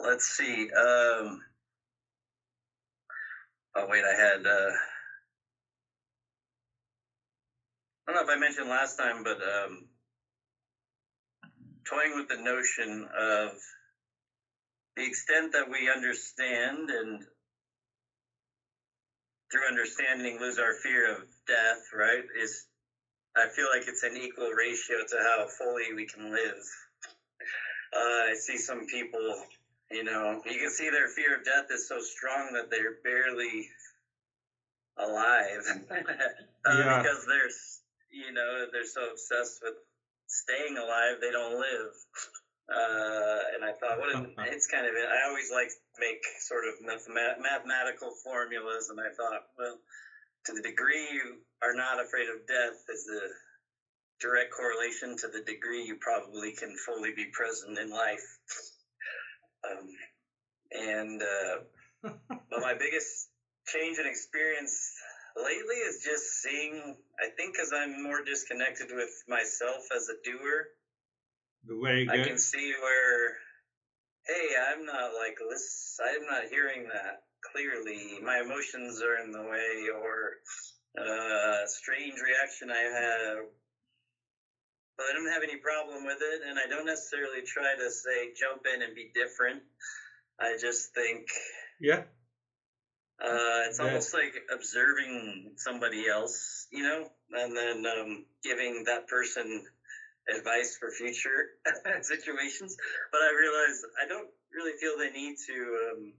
let's see. Oh wait, I don't know if I mentioned last time, but toying with the notion of the extent that we understand and through understanding lose our fear of death, right? Is I feel like it's an equal ratio to how fully we can live. I see some people, you can see their fear of death is so strong that they're barely alive Yeah. because they're so obsessed with staying alive they don't live. And I thought, it's kind of, I always like to make sort of mathematical formulas, and I thought, well, to the degree you are not afraid of death is the direct correlation to the degree you probably can fully be present in life. But my biggest change in experience lately is just seeing, I think because I'm more disconnected with myself as a doer, Very good. I can see where, hey, I'm not like this, I'm not hearing that clearly. My emotions are in the way, or a strange reaction I have. But I don't have any problem with it, and I don't necessarily try to say jump in and be different. I just think, yeah, it's almost like observing somebody else, and then giving that person advice for future situations. But I realize I don't really feel the need to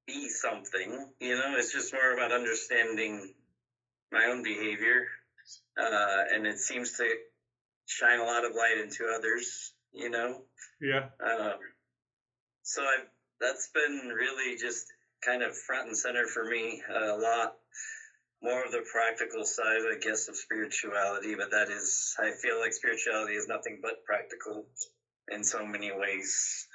be something. It's just more about understanding my own behavior, and it seems to shine a lot of light into others. Yeah. So that's been really just kind of front and center for me, a lot more of the practical side, I guess, of spirituality. But I feel like spirituality is nothing but practical in so many ways.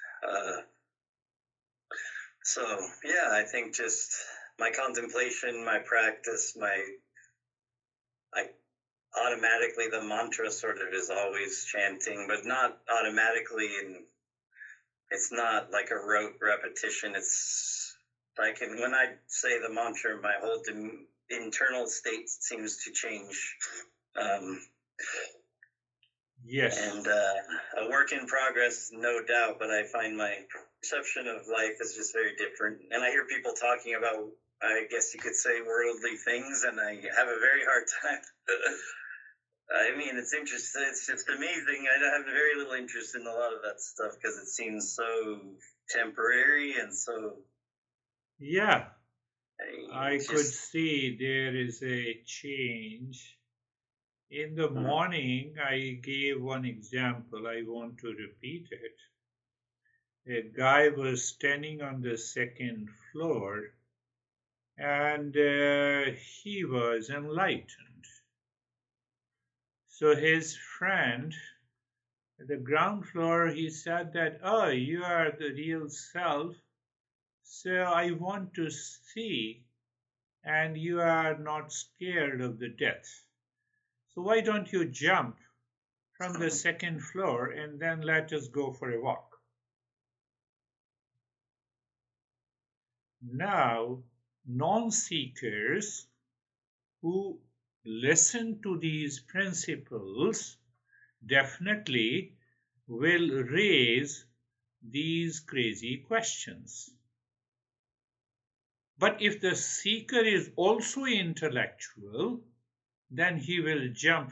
So yeah, I think just my contemplation, my practice, automatically the mantra sort of is always chanting, but not automatically, and it's not like a rote repetition. It's like, when I say the mantra, my whole internal state seems to change. Yes. And a work in progress, no doubt, but I find my perception of life is just very different. And I hear people talking about, I guess you could say, worldly things, and I have a very hard time. I mean, it's interesting. It's just amazing. I have very little interest in a lot of that stuff because it seems so temporary and so. Yeah. I could see there is a change. In the morning, I gave one example. I want to repeat it. A guy was standing on the second floor, and he was enlightened. So his friend, at the ground floor, he said that, oh, you are the real self, so I want to see, and you are not scared of the death. So why don't you jump from the second floor and then let us go for a walk? Now, non-seekers who listen to these principles definitely will raise these crazy questions. But if the seeker is also intellectual, then he will jump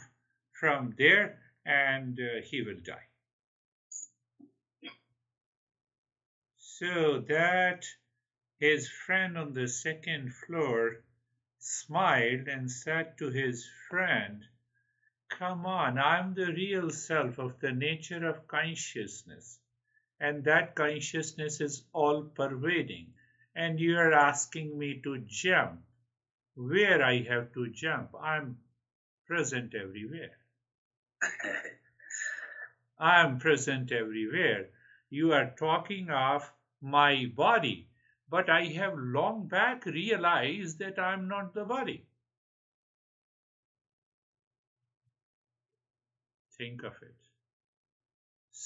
from there and he will die. So that his friend on the second floor smiled and said to his friend, come on, I'm the real self of the nature of consciousness, and that consciousness is all pervading, and you are asking me to jump. Where I have to jump? I'm present everywhere. I'm present everywhere. You are talking of my body, but I have long back realized that I'm not the body. Think of it.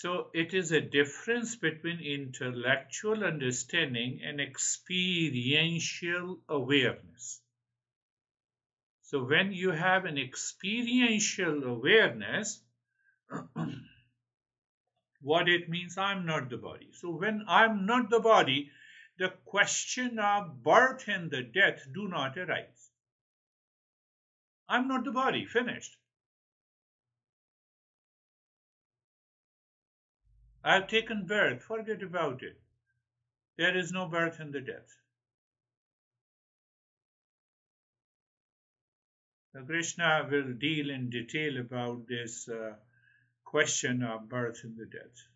So it is a difference between intellectual understanding and experiential awareness. So when you have an experiential awareness, what it means, I'm not the body. So when I'm not the body, the question of birth and the death do not arise. I'm not the body, finished. I've taken birth, forget about it. There is no birth and the death. Krishna will deal in detail about this question of birth and the death.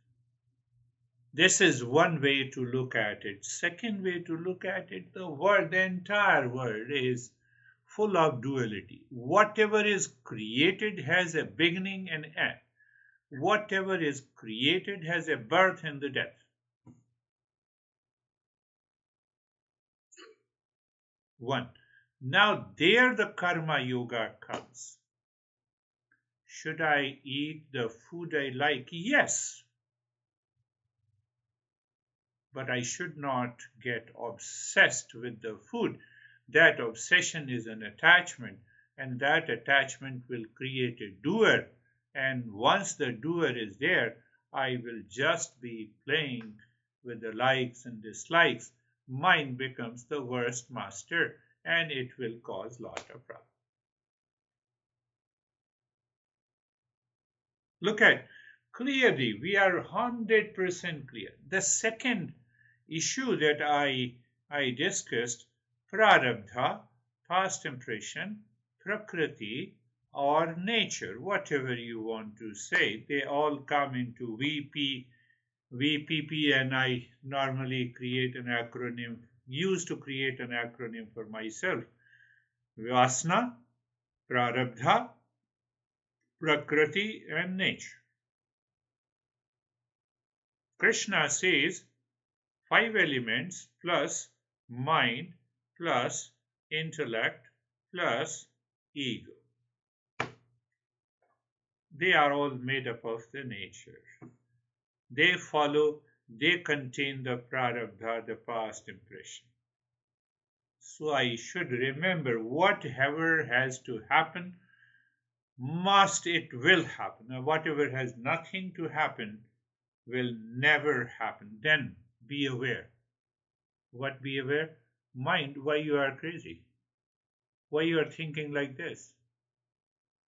This is one way to look at it. Second way to look at it, the entire world is full of duality. Whatever is created has a beginning and end. Whatever is created has a birth and the death. One. Now there the karma yoga comes. Should I eat the food I like? Yes. But I should not get obsessed with the food. That obsession is an attachment, and that attachment will create a doer. And once the doer is there, I will just be playing with the likes and dislikes. Mind becomes the worst master, and it will cause a lot of problems. Look at clearly, we are 100% clear. The second issue that I discussed, prarabdha, past impression, prakriti, or nature, whatever you want to say, they all come into VPP, and I normally create an acronym, used to create an acronym for myself. Vasana, prarabdha, prakriti, and nature. Krishna says 5 elements plus mind plus intellect plus ego. They are all made up of the nature. They contain the prarabdha, the past impression. So I should remember whatever has to happen, it will happen. Whatever has nothing to happen will never happen. Then be aware. What be aware? Mind, why you are crazy? Why you are thinking like this?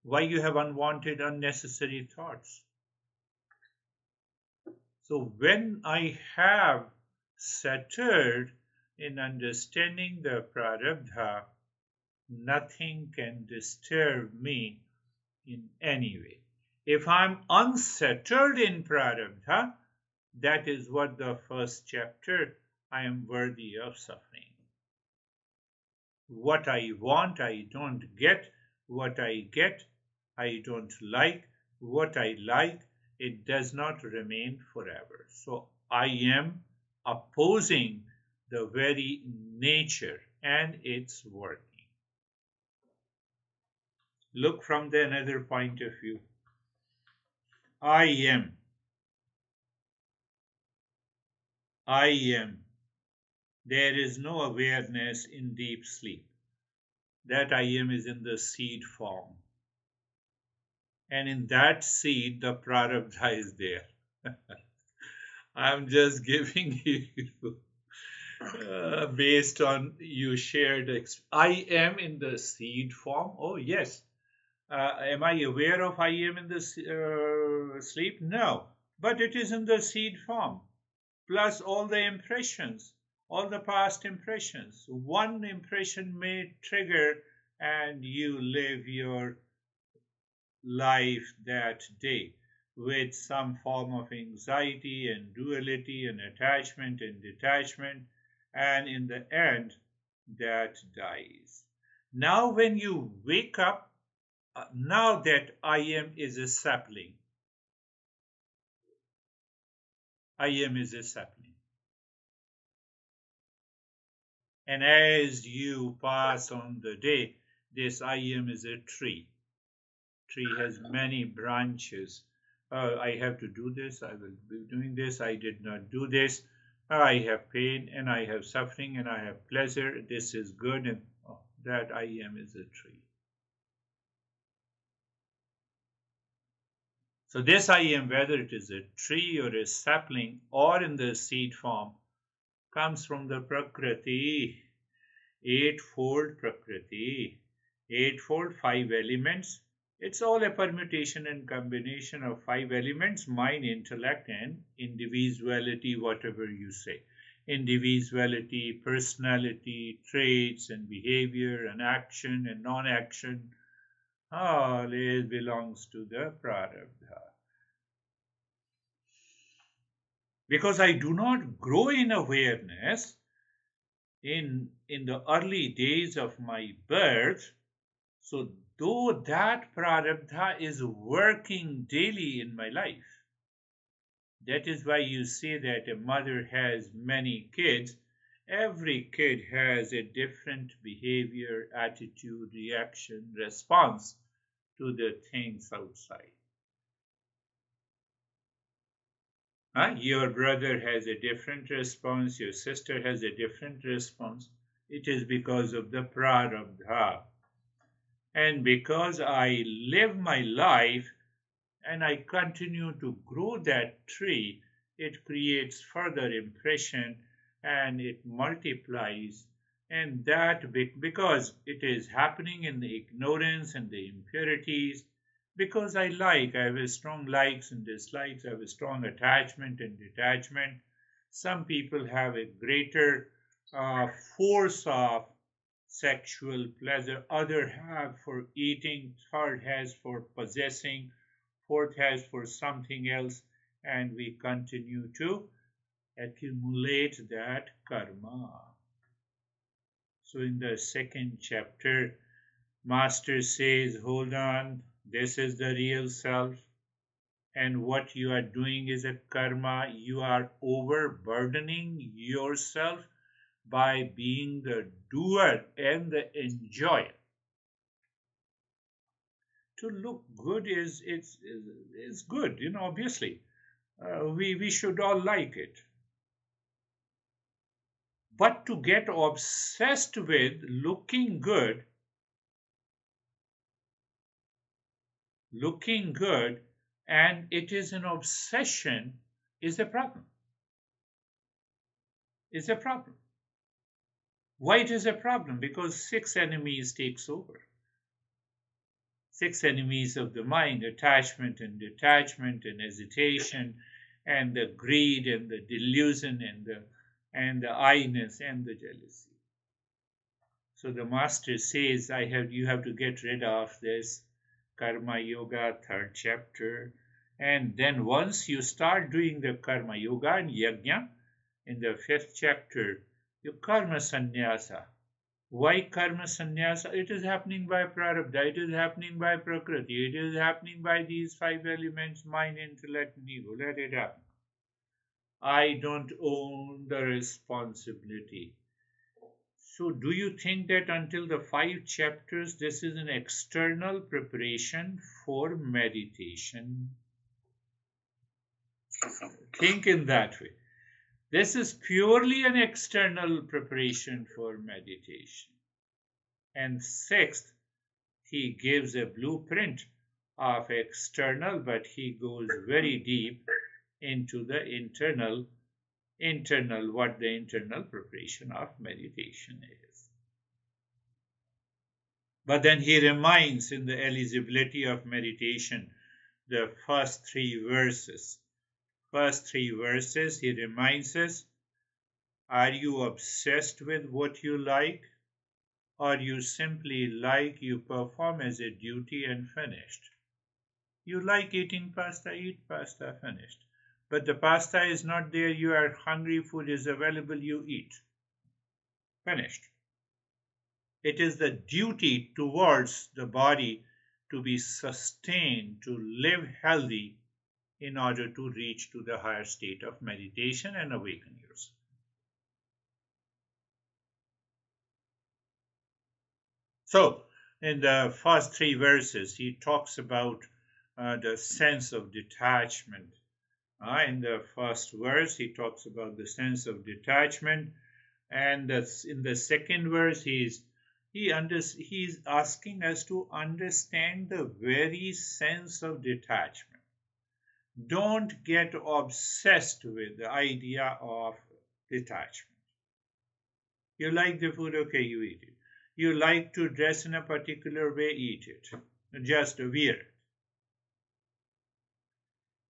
Why you have unwanted, unnecessary thoughts? So when I have settled in understanding the prarabdha, nothing can disturb me in any way. If I'm unsettled in prarabdha, that is what the first chapter, I am worthy of suffering. What I want, I don't get. What I get, I don't like. What I like, it does not remain forever. So I am opposing the very nature and its working. Look from the another point of view. I am. I am. There is no awareness in deep sleep. That I am is in the seed form. And in that seed, the prarabdha is there. I'm just giving you based on you shared. I am in the seed form. Oh, yes. Am I aware of I am in the sleep? No. But it is in the seed form. Plus all the impressions, all the past impressions. One impression may trigger and you live your life that day with some form of anxiety and duality and attachment and detachment, and in the end, that dies. Now, when you wake up, now that I am is a sapling, I am is a sapling. And as you pass on the day, this I am is a tree. Tree has many branches. I have to do this, I will be doing this, I did not do this, I have pain and I have suffering and I have pleasure, this is good, and that I am is a tree. So this I am, whether it is a tree or a sapling or in the seed form, comes from the Prakriti, eightfold Prakriti, eightfold five elements. It's all a permutation and combination of five elements: mind, intellect, and individuality, whatever you say. Individuality, personality, traits, and behavior, and action and non action. All it belongs to the Prarabdha. Because I do not grow in awareness in the early days of my birth, so though that prarabdha is working daily in my life, that is why you say that a mother has many kids. Every kid has a different behavior, attitude, reaction, response to the things outside. Your brother has a different response, your sister has a different response. It is because of the prarabdha. And because I live my life and I continue to grow that tree, it creates further impression and it multiplies. And that because it is happening in the ignorance and the impurities, because I have a strong likes and dislikes, I have a strong attachment and detachment. Some people have a greater force of sexual pleasure, other have for eating, third has for possessing, fourth has for something else, and we continue to accumulate that karma. So in the second chapter, Master says, hold on, this is the real self, and what you are doing is a karma. You are overburdening yourself by being the doer and the enjoyer. To look good is good, obviously. We should all like it. But to get obsessed with looking good, and it is an obsession, is a problem. Is a problem. Why it is a problem? Because six enemies takes over. Six enemies of the mind: attachment and detachment and hesitation and the greed and the delusion and the I-ness and the jealousy. So the master says, you have to get rid of this karma yoga, third chapter. And then once you start doing the karma yoga and yajna, in the fifth chapter, your karma sannyasa. Why karma sannyasa? It is happening by prarabdha, it is happening by prakriti, it is happening by these five elements: mind, intellect, and ego. Let it happen. I don't own the responsibility. So, do you think that until the five chapters, this is an external preparation for meditation? Think in that way. This is purely an external preparation for meditation. And sixth, he gives a blueprint of external, but he goes very deep into the internal, what the internal preparation of meditation is. But then he reminds in the eligibility of meditation, the first three verses. He reminds us, are you obsessed with what you like? Or you simply you perform as a duty and finished? You like eating pasta, eat pasta, finished. But the pasta is not there, you are hungry, food is available, you eat. Finished. It is the duty towards the body to be sustained, to live healthy in order to reach to the higher state of meditation and awaken yourself. So, in the first three verses, he talks about the sense of detachment. In the first verse, he talks about the sense of detachment, and in the second verse, he's asking us to understand the very sense of detachment. Don't get obsessed with the idea of detachment. You like the food, okay, you eat it. You like to dress in a particular way, eat it. Just wear it.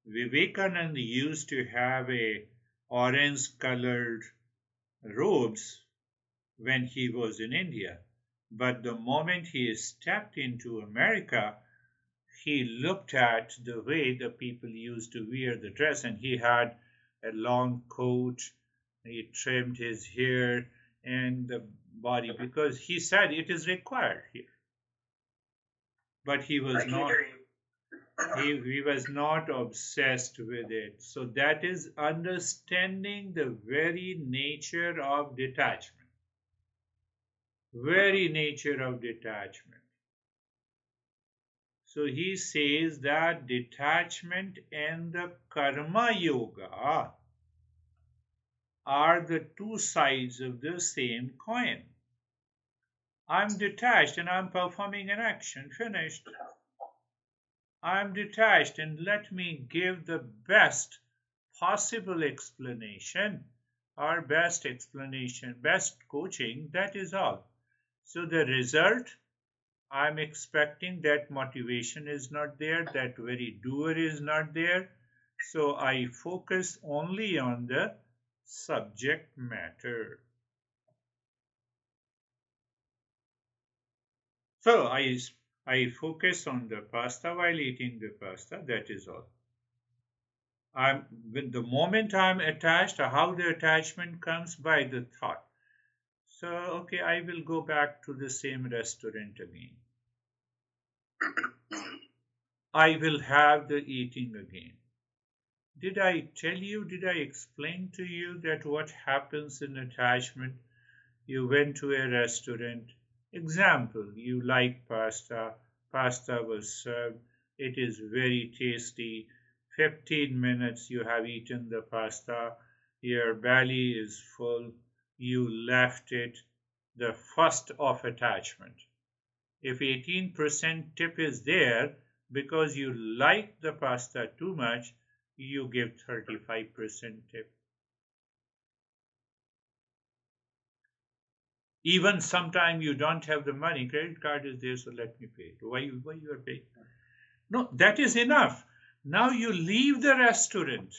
Vivekananda used to have a orange-colored robes when he was in India. But the moment he stepped into America, he looked at the way the people used to wear the dress, and he had a long coat, he trimmed his hair and the body because he said it is required here. But he was not he was not obsessed with it. So that is understanding the very nature of detachment. Very nature of detachment. So he says that detachment and the karma yoga are the two sides of the same coin. I'm detached and I'm performing an action, finished. I'm detached and let me give the best possible explanation or best explanation, best coaching, that is all. So the result, I'm expecting that motivation is not there, that very doer is not there. So I focus only on the subject matter. So I focus on the pasta while eating the pasta, that is all. The moment I'm attached, how the attachment comes by the thought. So, okay, I will go back to the same restaurant again. I will have the eating again. Did I explain to you that what happens in attachment? You went to a restaurant. Example, you like pasta. Pasta was served. It is very tasty. 15 minutes you have eaten the pasta. Your belly is full. You left it. The first of attachment. If 18% tip is there because you like the pasta too much, you give 35% tip. Even sometime you don't have the money, credit card is there, so let me pay. Why you are paying? No, that is enough. Now you leave the restaurant.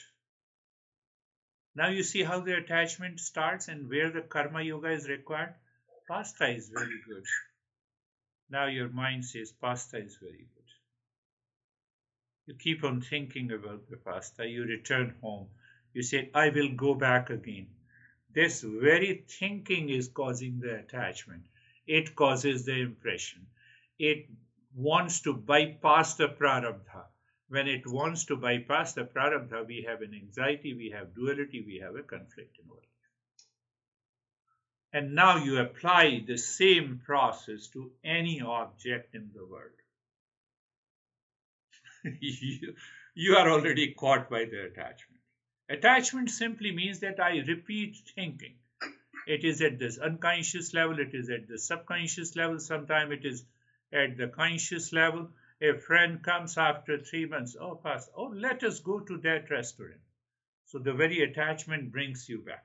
Now you see how the attachment starts and where the karma yoga is required. Pasta is very good. Now your mind says pasta is very good. You keep on thinking about the pasta. You return home. You say, I will go back again. This very thinking is causing the attachment. It causes the impression. It wants to bypass the prarabdha. When it wants to bypass the prarabdha, we have an anxiety, we have duality, we have a conflict in our life. And now you apply the same process to any object in the world. you are already caught by the attachment. Attachment simply means that I repeat thinking. It is at this unconscious level, it is at the subconscious level, sometimes it is at the conscious level. A friend comes after 3 months, let us go to that restaurant. So the very attachment brings you back.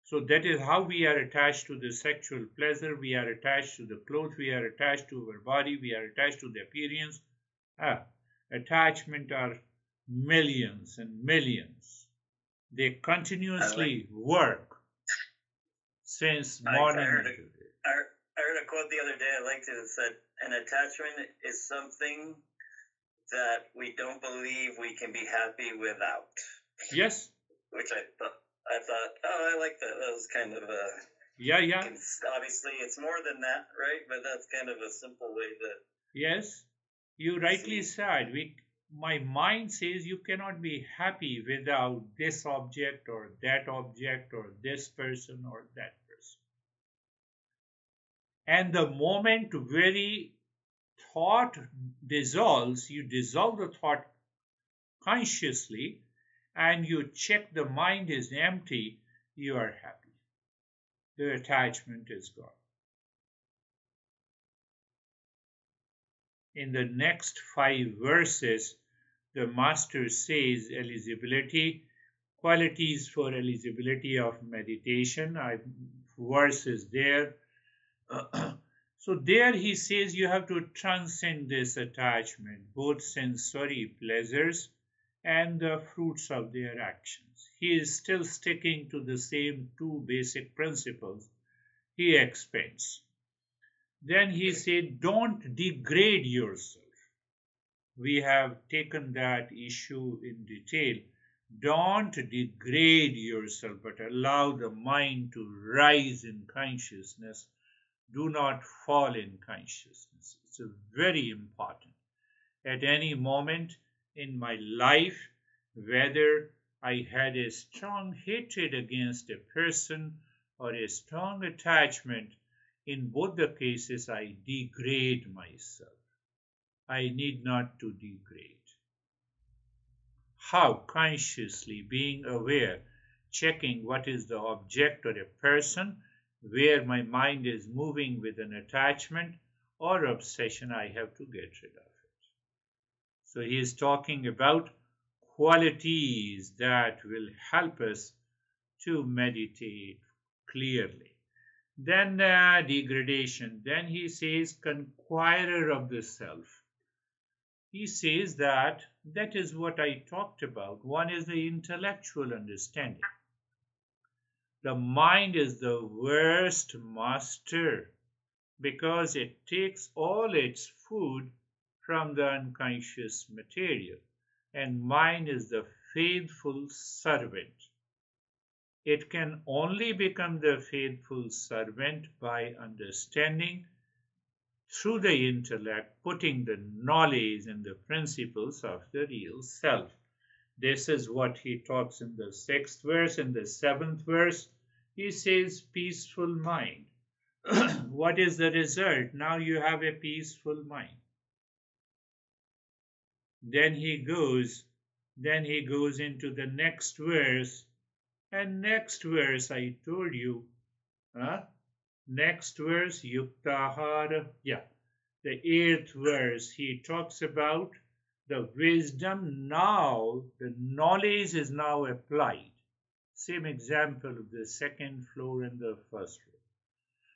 So that is how we are attached to the sexual pleasure, we are attached to the clothes, we are attached to our body, we are attached to the appearance. Attachment are millions and millions. They continuously work since morning. I heard a quote the other day. I liked it. It said, "An attachment is something that we don't believe we can be happy without." Yes. Which I thought, I like that. That was kind of a yeah. Obviously, it's more than that, right? But that's kind of a simple way to. Yes, you rightly said. My mind says you cannot be happy without this object or that object or this person or that person. And the moment very thought dissolves, you dissolve the thought consciously, and you check the mind is empty, you are happy. The attachment is gone. In the next 5 verses, the master says eligibility, qualities for eligibility of meditation. Verse is there. So there he says you have to transcend this attachment, both sensory pleasures and the fruits of their actions. He is still sticking to the same 2 basic principles. He expands. Then he said, don't degrade yourself. We have taken that issue in detail. Don't degrade yourself, but allow the mind to rise in consciousness. Do not fall in consciousness. It's very important. At any moment in my life, whether I had a strong hatred against a person or a strong attachment, in both the cases I degrade myself. I need not to degrade. How? Consciously being aware, checking what is the object or a person, where my mind is moving with an attachment or obsession, I have to get rid of it. So he is talking about qualities that will help us to meditate clearly. Then degradation. Then he says conqueror of the self. He says that is what I talked about. One is the intellectual understanding. The mind is the worst master because it takes all its food from the unconscious material, and mind is the faithful servant. It can only become the faithful servant by understanding through the intellect, putting the knowledge and the principles of the real self. This is what he talks in the 6th verse. In the 7th verse, he says, peaceful mind. What is the result? Now you have a peaceful mind. Then he goes into the next verse, and next verse I told you, next verse, yuktahara, the 8th verse, he talks about the wisdom now, the knowledge is now applied. Same example of the 2nd floor and the 1st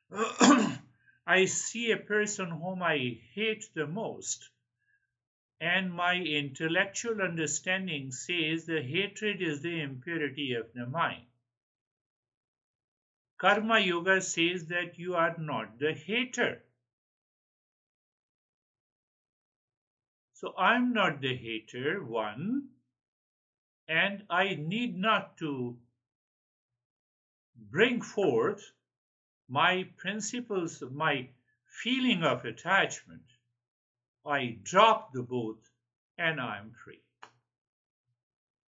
floor. I see a person whom I hate the most, and my intellectual understanding says the hatred is the impurity of the mind. Karma Yoga says that you are not the hater. So I'm not the hater, one, and I need not to bring forth my principles, my feeling of attachment. I drop the both and I am free.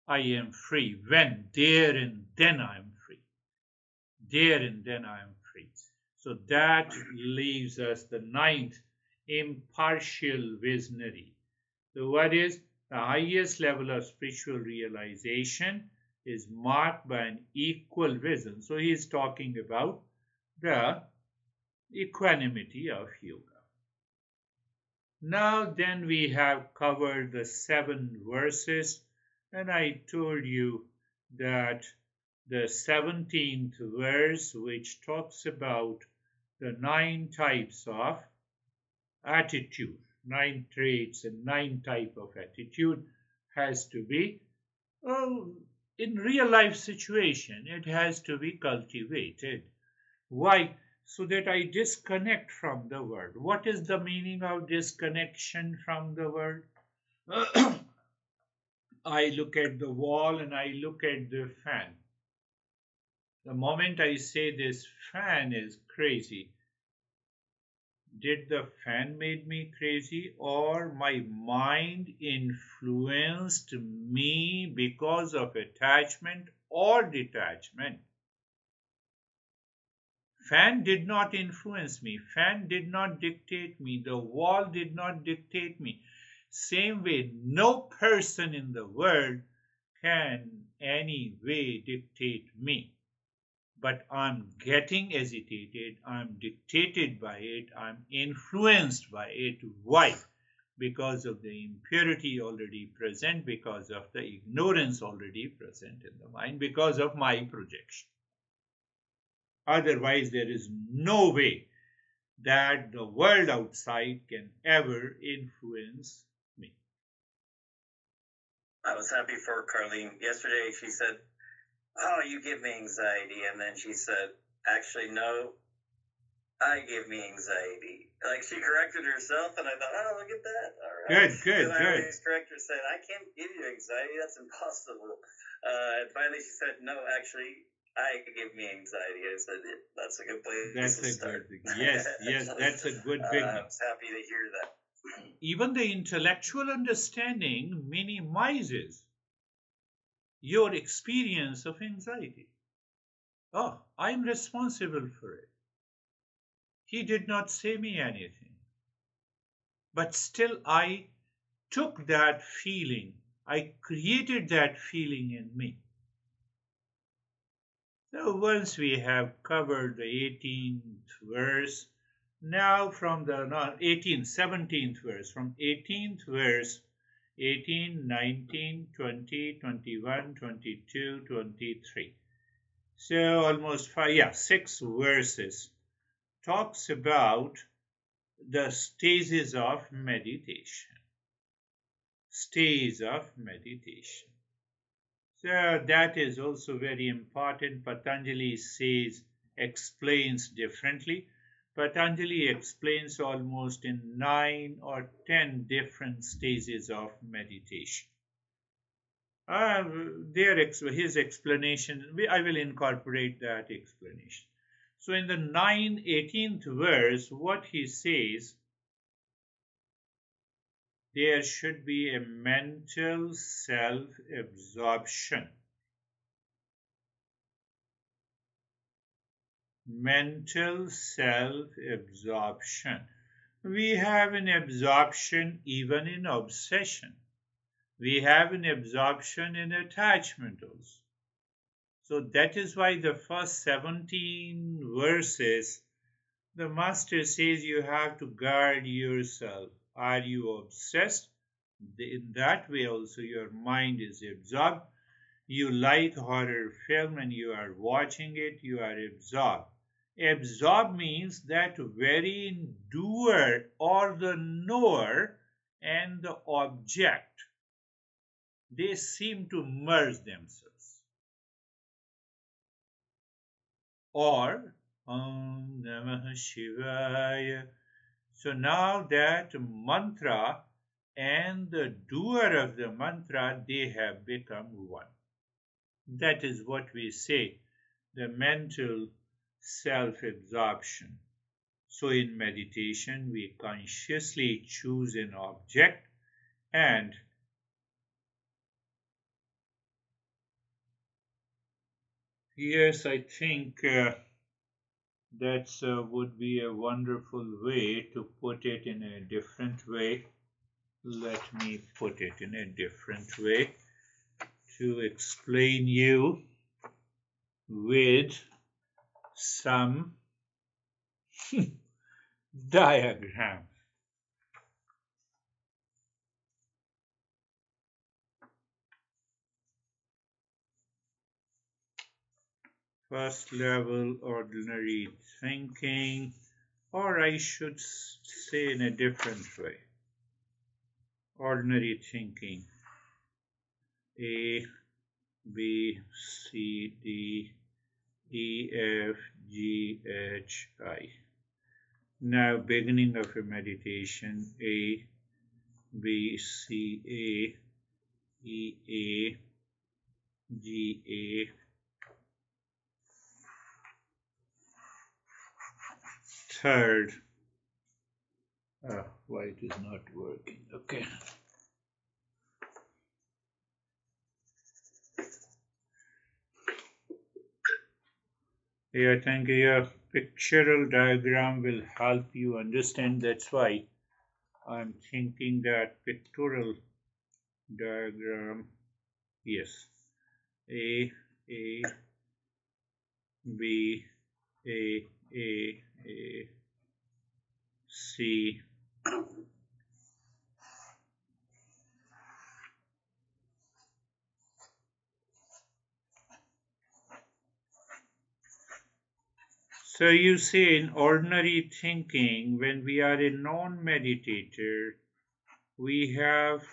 I am free when, there and then I am free. There and then I am free. So that leaves us the 9th, impartial visionary. So what is the highest level of spiritual realization is marked by an equal vision. So he is talking about the equanimity of yoga. Now then we have covered the 7 verses, and I told you that the 17th verse, which talks about the 9 types of attitude, 9 traits and 9 type of attitude, has to be, in real life situation, it has to be cultivated. Why? So that I disconnect from the world. What is the meaning of disconnection from the world? I look at the wall and I look at the fan. The moment I say this fan is crazy, did the fan make me crazy, or my mind influenced me because of attachment or detachment? Fan did not influence me. Fan did not dictate me. The wall did not dictate me. Same way, no person in the world can any way dictate me. But I'm getting agitated, I'm dictated by it, I'm influenced by it. Why? Because of the impurity already present, because of the ignorance already present in the mind, because of my projection. Otherwise, there is no way that the world outside can ever influence me. I was happy for Carlene. Yesterday she said, "Oh, you give me anxiety," and then she said, "Actually, no, I give me anxiety." Like she corrected herself, and I thought, "Oh, look at that! All right." Good, I good. always correct her, said, "I can't give you anxiety. That's impossible." And finally, she said, "No, actually, I give me anxiety." I said, "That's a good place That's to a start." good, yes, that's a good beginning. I was happy to hear that. Even the intellectual understanding minimizes your experience of anxiety. Oh, I'm responsible for it. He did not say me anything. But still, I took that feeling, I created that feeling in me. So once we have covered the 18th verse, now from the 18th, 17th verse, from 18th verse, 18, 19, 20, 21, 22, 23. So almost 6 verses talks about the stages of meditation. Stages of meditation. So that is also very important. Patanjali says, explains differently. Patanjali explains almost in 9 or 10 different stages of meditation. His explanation, I will incorporate that explanation. So in the 18th verse, what he says, there should be a mental self-absorption. Mental self-absorption. We have an absorption even in obsession. We have an absorption in attachment also. So that is why the first 17 verses, the master says you have to guard yourself. Are you obsessed? In that way also your mind is absorbed. You like horror film and you are watching it, you are absorbed. Absorb means that wherein doer or the knower and the object, they seem to merge themselves. Or Om Namah Shivaya. So now that mantra and the doer of the mantra, they have become one. That is what we say, the mental self-absorption. So in meditation, we consciously choose an object and yes, I think that would be a wonderful way to put it in a different way. Let me put it in a different way to explain you with some diagram. First level ordinary thinking, or I should say in a different way. Ordinary thinking. A, B, C, D, E, F, G, H, I. Now, beginning of a meditation. A, B, C, A, E, A, G, A. Third. Why it is not working? Okay. Yeah, thank you. pictorial diagram will help you understand. That's why I'm thinking that pictorial diagram, yes, A, A, B, A, A, C. So you see, in ordinary thinking, when we are a non-meditator, we have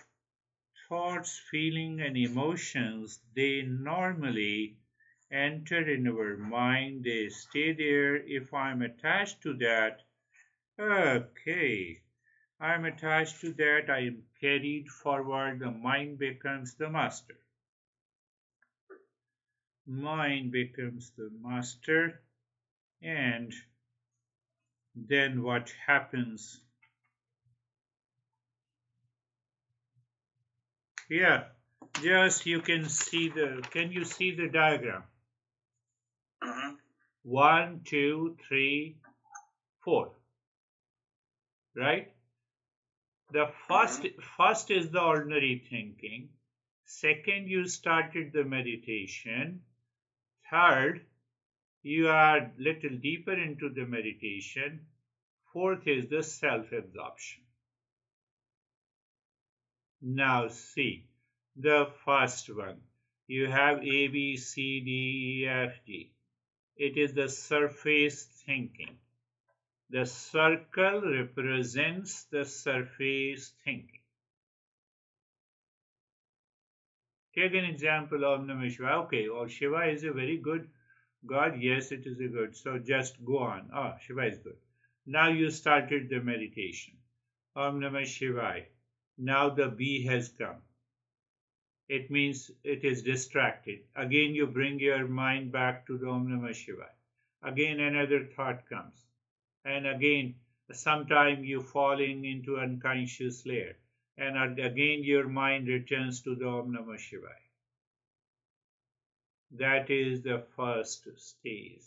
thoughts, feelings, and emotions. They normally enter in our mind, they stay there. If I'm attached to that, okay, I'm attached to that, I am carried forward, the mind becomes the master. Mind becomes the master, and then what happens? Yeah, just you can you see the diagram? Mm-hmm. 1, 2, 3, 4, right? The first is the ordinary thinking. Second, you started the meditation. Third, you are little deeper into the meditation. Fourth is the self-absorption. Now see, the first one. You have A, B, C, D, E, F, G. It is the surface thinking. The circle represents the surface thinking. Take an example of Namah Shivaya. Okay, or Shiva is a very good God. Yes, it is a good. So just go on. Ah, Shiva is good. Now you started the meditation. Om Namah Shivaya. Now the B has come. It means it is distracted. Again, you bring your mind back to the Om Namah Shivaya. Again, another thought comes. And again, sometime you falling into unconscious layer. And again, your mind returns to the Om Namah Shivaya. That is the first stage.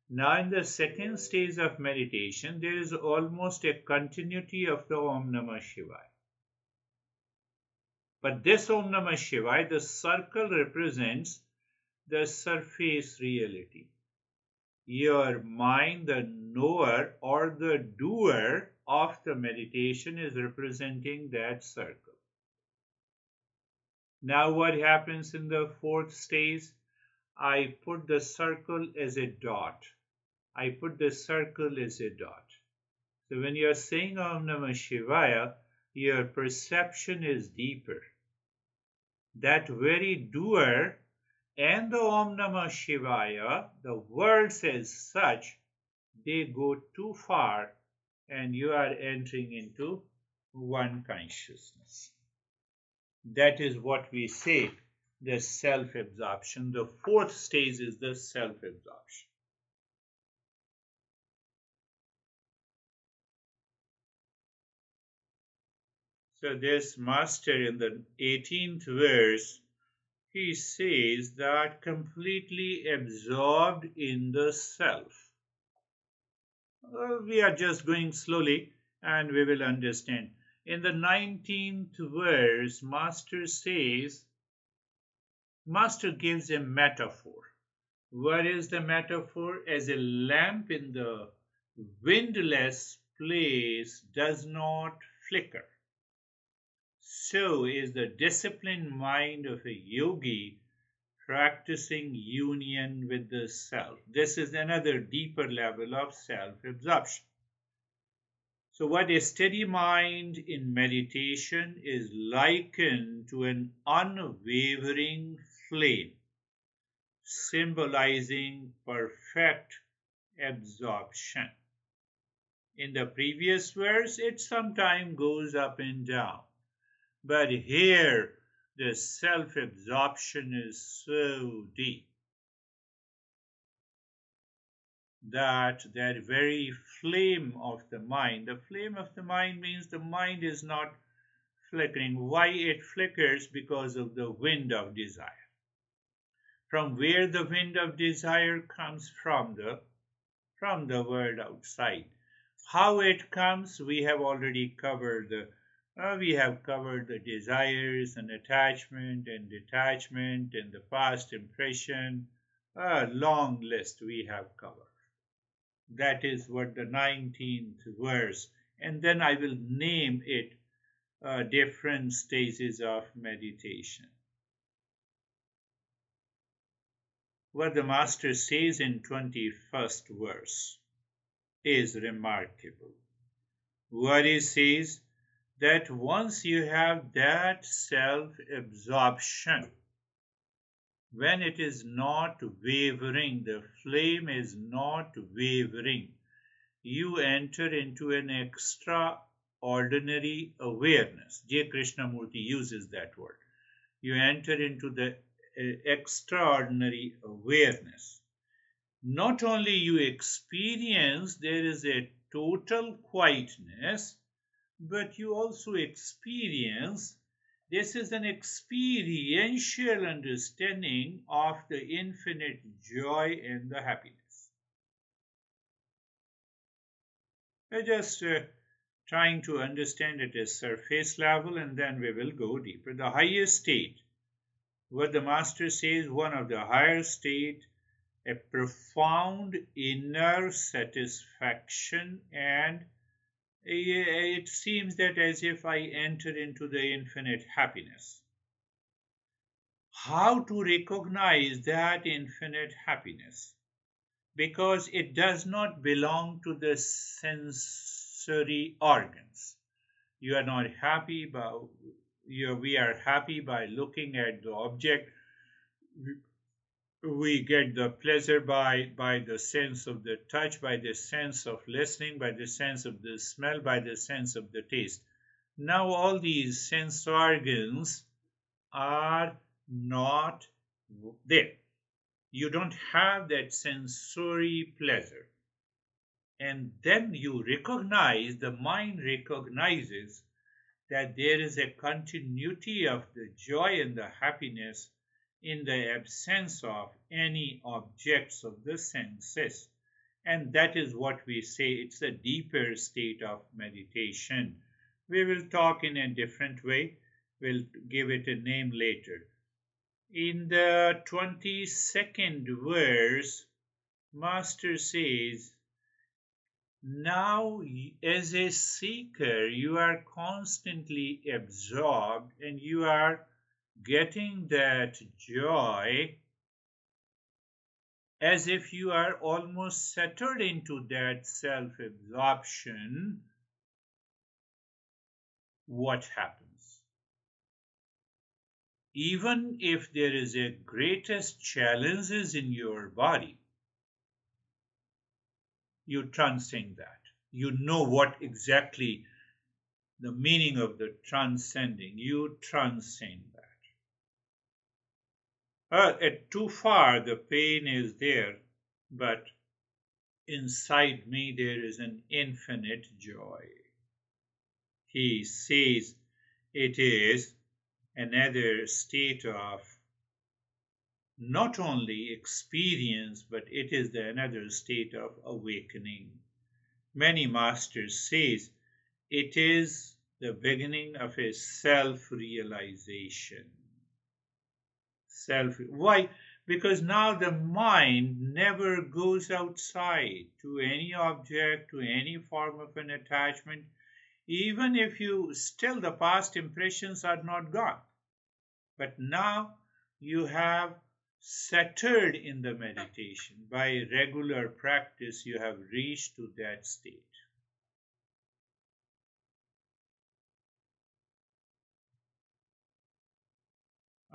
Now, in the second stage of meditation, there is almost a continuity of the Om Namah Shivaya. But this Om Namah Shivaya, the circle represents the surface reality. Your mind, the knower or the doer of the meditation, is representing that circle. Now, what happens in the fourth stage? I put the circle as a dot. I put the circle as a dot. So when you are saying Om Namah Shivaya, your perception is deeper. That very doer and the Om Namah Shivaya, the words as such, they go too far and you are entering into one consciousness. That is what we say, the self-absorption. The fourth stage is the self-absorption. So this master in the 18th verse, he says that completely absorbed in the self. We are just going slowly and we will understand. In the 19th verse, Master gives a metaphor. What is the metaphor? As a lamp in the windless place does not flicker, so is the disciplined mind of a yogi practicing union with the self. This is another deeper level of self-absorption. So what a steady mind in meditation is likened to an unwavering flame, symbolizing perfect absorption. In the previous verse, it sometimes goes up and down. But here, the self-absorption is so deep that very flame of the mind, the flame of the mind means the mind is not flickering. Why it flickers? Because of the wind of desire. From where the wind of desire comes from from the world outside. How it comes, we have already covered the desires and attachment and detachment and the past impression. A long list we have covered. That is what the 19th verse, and then I will name it different stages of meditation. What the Master says in 21st verse is remarkable. What he says, that once you have that self-absorption, when it is not wavering, the flame is not wavering, you enter into an extraordinary awareness. J. Krishnamurti uses that word. You enter into the extraordinary awareness. Not only you experience there is a total quietness, but you also experience this is an experiential understanding of the infinite joy and the happiness. We're just trying to understand it at surface level, and then we will go deeper. The highest state, what the Master says, one of the higher state, a profound inner satisfaction, and it seems that as if I enter into the infinite happiness. How to recognize that infinite happiness? Because it does not belong to the sensory organs. You are not happy we are happy by looking at the object. We get the pleasure by the sense of the touch, by the sense of listening, by the sense of the smell, by the sense of the taste. Now all these sense organs are not there. You don't have that sensory pleasure. And then you recognize, the mind recognizes that there is a continuity of the joy and the happiness in the absence of any objects of the senses. And that is what we say it's a deeper state of meditation. We will talk in a different way. We'll give it a name later. In the 22nd verse, Master says, now as a seeker, you are constantly absorbed and you are getting that joy as if you are almost settled into that self-absorption. What happens? Even if there is a greatest challenges in your body, you transcend that. You know what exactly the meaning of the transcending. You transcend that. At too far, the pain is there, but inside me there is an infinite joy. He says it is another state of not only experience, but it is another state of awakening. Many masters says it is the beginning of a self-realization. Why? Because now the mind never goes outside to any object, to any form of an attachment, even if still the past impressions are not gone. But now you have settled in the meditation. By regular practice, you have reached to that state.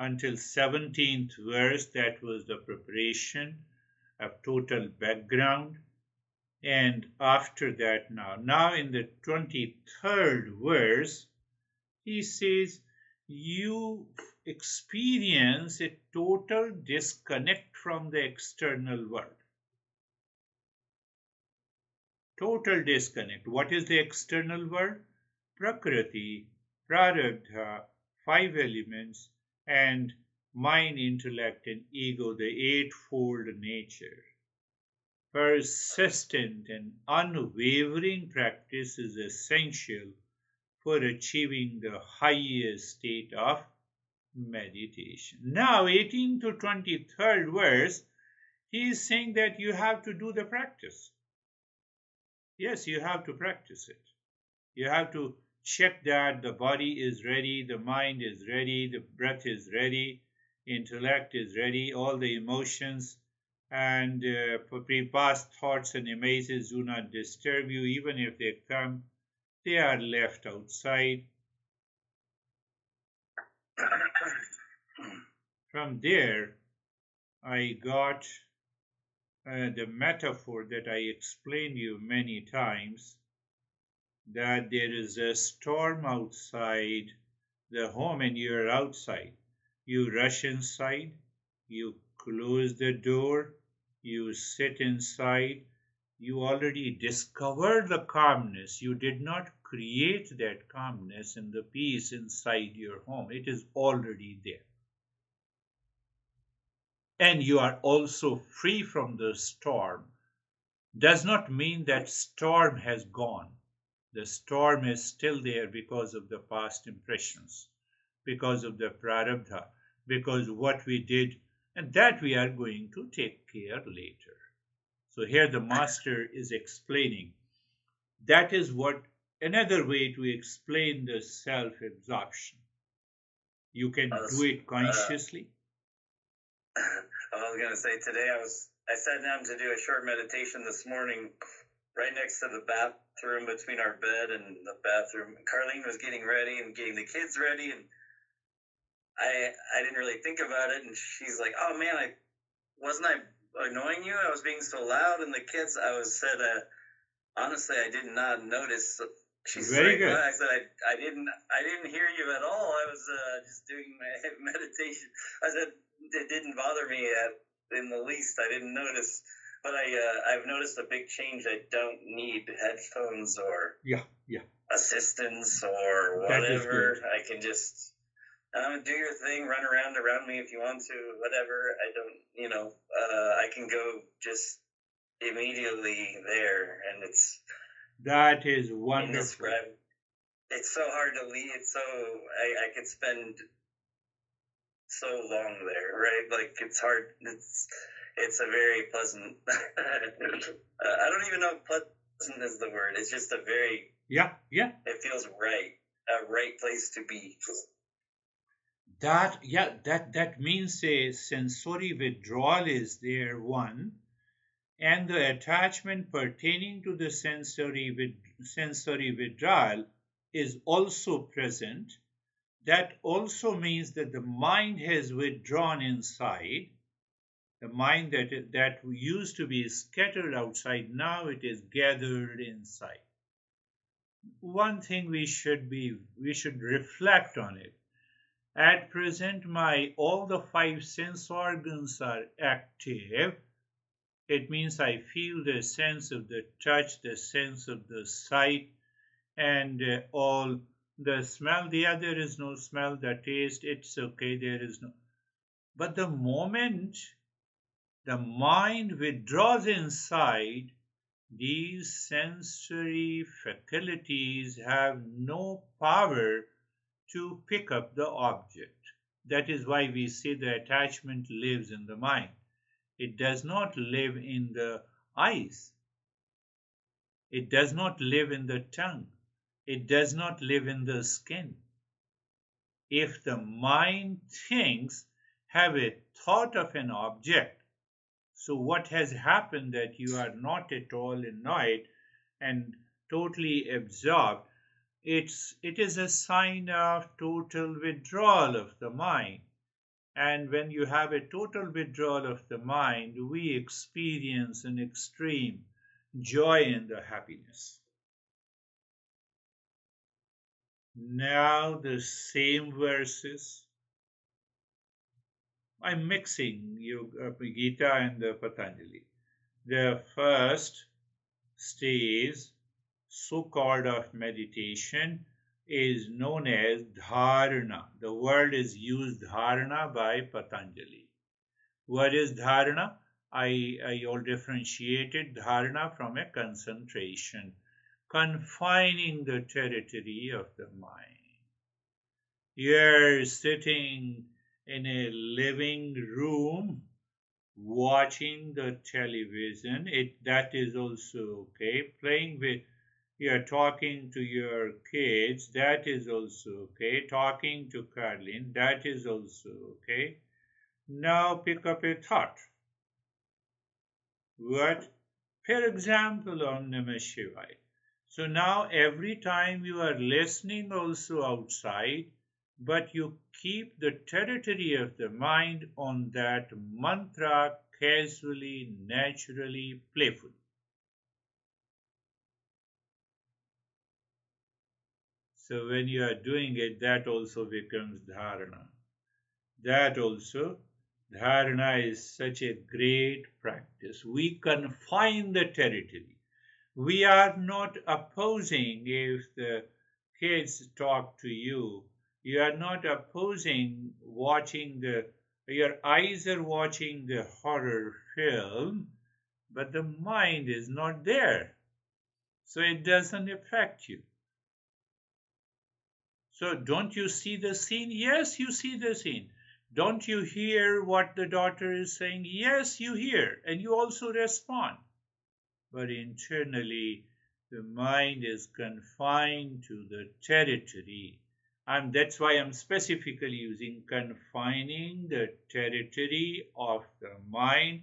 Until 17th verse, that was the preparation of total background. And after that now in the 23rd verse, he says, you experience a total disconnect from the external world. Total disconnect. What is the external world? Prakriti, Prarabdha, 5 elements, and mind, intellect, and ego, the eightfold nature. Persistent and unwavering practice is essential for achieving the highest state of meditation. Now, 18 to 23rd verse, he is saying that you have to do the practice. Yes, you have to practice it. You have to check that the body is ready, the mind is ready, the breath is ready, intellect is ready, all the emotions and past thoughts and images do not disturb you. Even if they come, they are left outside. From there, I got the metaphor that I explained you many times, that there is a storm outside the home and you are outside. You rush inside, you close the door, you sit inside. You already discovered the calmness. You did not create that calmness and the peace inside your home. It is already there. And you are also free from the storm. Does not mean that storm has gone. The storm is still there because of the past impressions, because of the prarabdha, because what we did, and that we are going to take care later. So here the master is explaining. That is what another way to explain the self-absorption. You can do it consciously. I was going to say today I sat down to do a short meditation this morning right next to the bathroom between our bed and the bathroom. Carlene was getting ready and getting the kids ready, and I didn't really think about it, and she's like, "Oh man, wasn't I annoying you? I was being so loud." And the kids, honestly, I did not notice. She's Very like, good. well, I said, I didn't hear you at all. I was just doing my meditation. I said, it didn't bother me in the least. I didn't notice. But I've noticed a big change. I don't need headphones or assistance or whatever. I can just do your thing, run around me if you want to, whatever. I don't, I can go just immediately there, and that is wonderful. It's so hard to leave. It's so I could spend so long there, right? Like it's hard. It's a very pleasant. I don't even know if pleasant is the word. It's just a very It feels right, a right place to be. That means a sensory withdrawal is there, one, and the attachment pertaining to the sensory withdrawal is also present. That also means that the mind has withdrawn inside. The mind that used to be scattered outside, now it is gathered inside. One thing we should reflect on it. At present, all the five sense organs are active. It means I feel the sense of the touch, the sense of the sight, and all the smell. There is no smell. The taste, it's okay. There is no. But the moment the mind withdraws inside, these sensory faculties have no power to pick up the object. That is why we say the attachment lives in the mind. It does not live in the eyes. It does not live in the tongue. It does not live in the skin. If the mind thinks, have a thought of an object, so what has happened that you are not at all annoyed and totally absorbed? It is a sign of total withdrawal of the mind. And when you have a total withdrawal of the mind, we experience an extreme joy and the happiness. Now the same verses. I'm mixing Gita and the Patanjali. The first stage, so-called of meditation, is known as dharana. The word is used dharana by Patanjali. What is dharana? I all differentiated dharana from a concentration, confining the territory of the mind. You're sitting in a living room watching the television. That is also okay. Playing with, you're talking to your kids, that is also okay. Talking to Carlin, that is also okay. Now pick up a thought. What? For example, Om Namah Shivaya. So now every time you are listening also outside, but you keep the territory of the mind on that mantra casually, naturally, playful. So when you are doing it, that also becomes dharana. That also, dharana is such a great practice. We confine the territory. We are not opposing if the kids talk to you. You are not opposing watching your eyes are watching the horror film, but the mind is not there. So it doesn't affect you. So don't you see the scene? Yes, you see the scene. Don't you hear what the daughter is saying? Yes, you hear, and you also respond. But internally, the mind is confined to the territory. And that's why I'm specifically using confining the territory of the mind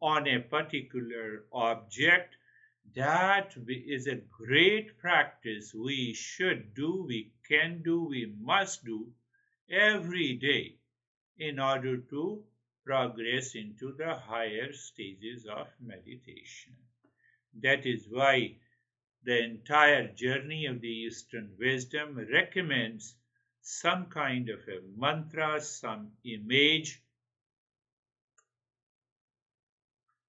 on a particular object. That is a great practice we should do, we can do, we must do every day in order to progress into the higher stages of meditation. That is why the entire journey of the Eastern wisdom recommends some kind of a mantra, some image.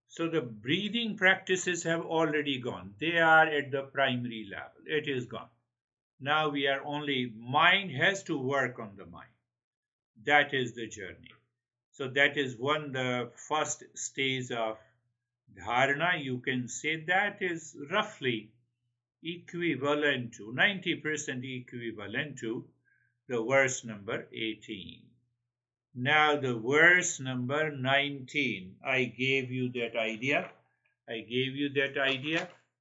So the breathing practices have already gone. They are at the primary level. It is gone. Now we are only, mind has to work on the mind. That is the journey. So that is the first stage of dharana. You can say that is roughly equivalent to 90% equivalent to the verse number 18. Now the verse number 19, I gave you that idea.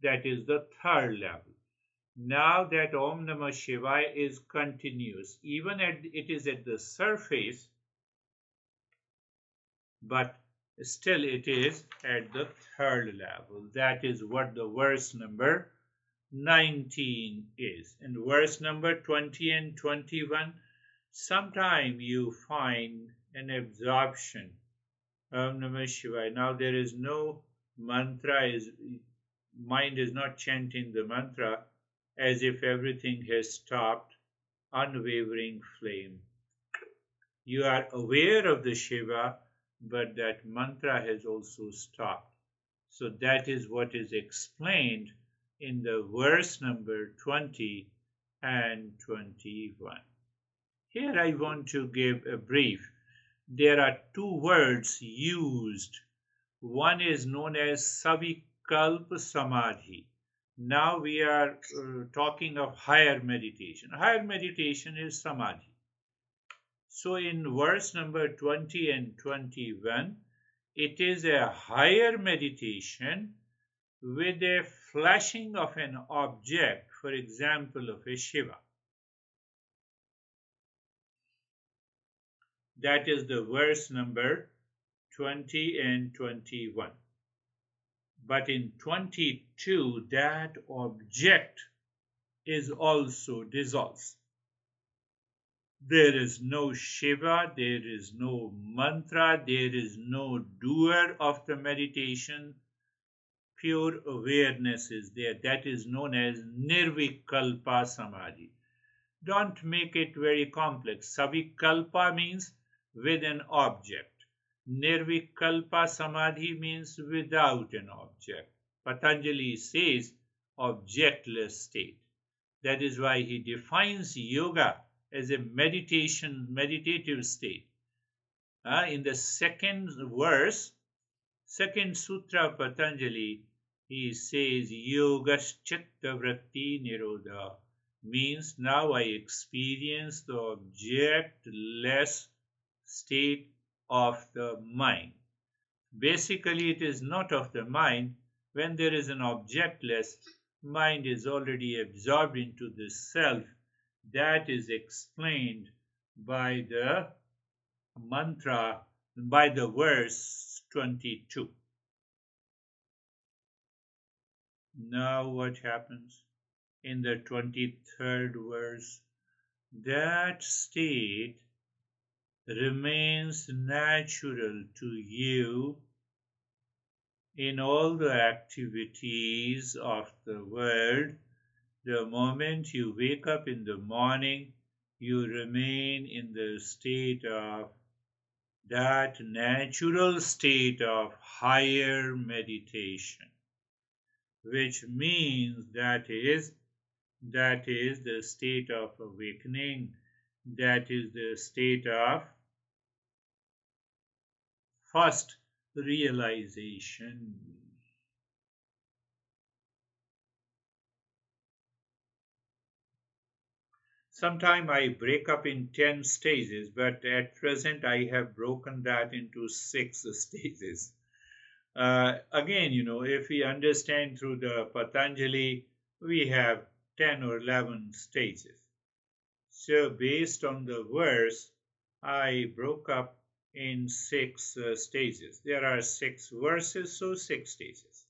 That is the third level. Now that Om Namah Shivaya is continuous, even it is at the surface, but still it is at the third level. That is what the verse number 19 is. In verse number 20 and 21, sometime you find an absorption. Om Namah Shivaya. Now there is no mantra, mind is not chanting the mantra as if everything has stopped. Unwavering flame. You are aware of the Shiva, but that mantra has also stopped. So that is what is explained in the verse number 20 and 21. Here I want to give a brief. There are two words used. One is known as Savikalpa Samadhi. Now we are talking of higher meditation. Higher meditation is Samadhi. So in verse number 20 and 21, it is a higher meditation with a flashing of an object, for example, of a Shiva. That is the verse number 20 and 21. But in 22, that object is also dissolved. There is no Shiva, there is no mantra, there is no doer of the meditation. Pure awareness is there. That is known as Nirvikalpa Samadhi. Don't make it very complex. Savikalpa means with an object. Nirvikalpa Samadhi means without an object. Patanjali says objectless state. That is why he defines yoga as a meditative state. In the second verse, Second Sutra Patanjali, he says Yogaschitta Vritti Nirodha means now I experience the objectless state of the mind. Basically, it is not of the mind. When there is an objectless, mind is already absorbed into the self. That is explained by the mantra, by the verse 22. Now, what happens in the 23rd verse? That state remains natural to you in all the activities of the world. The moment you wake up in the morning, you remain in the state of that natural state of higher meditation, which means that is the state of awakening, that is the state of first realization. Sometime I break up in 10 stages, but at present I have broken that into 6 stages. Again, if we understand through the Patanjali, we have 10 or 11 stages. So, based on the verse, I broke up in 6 stages. There are 6 verses, so 6 stages.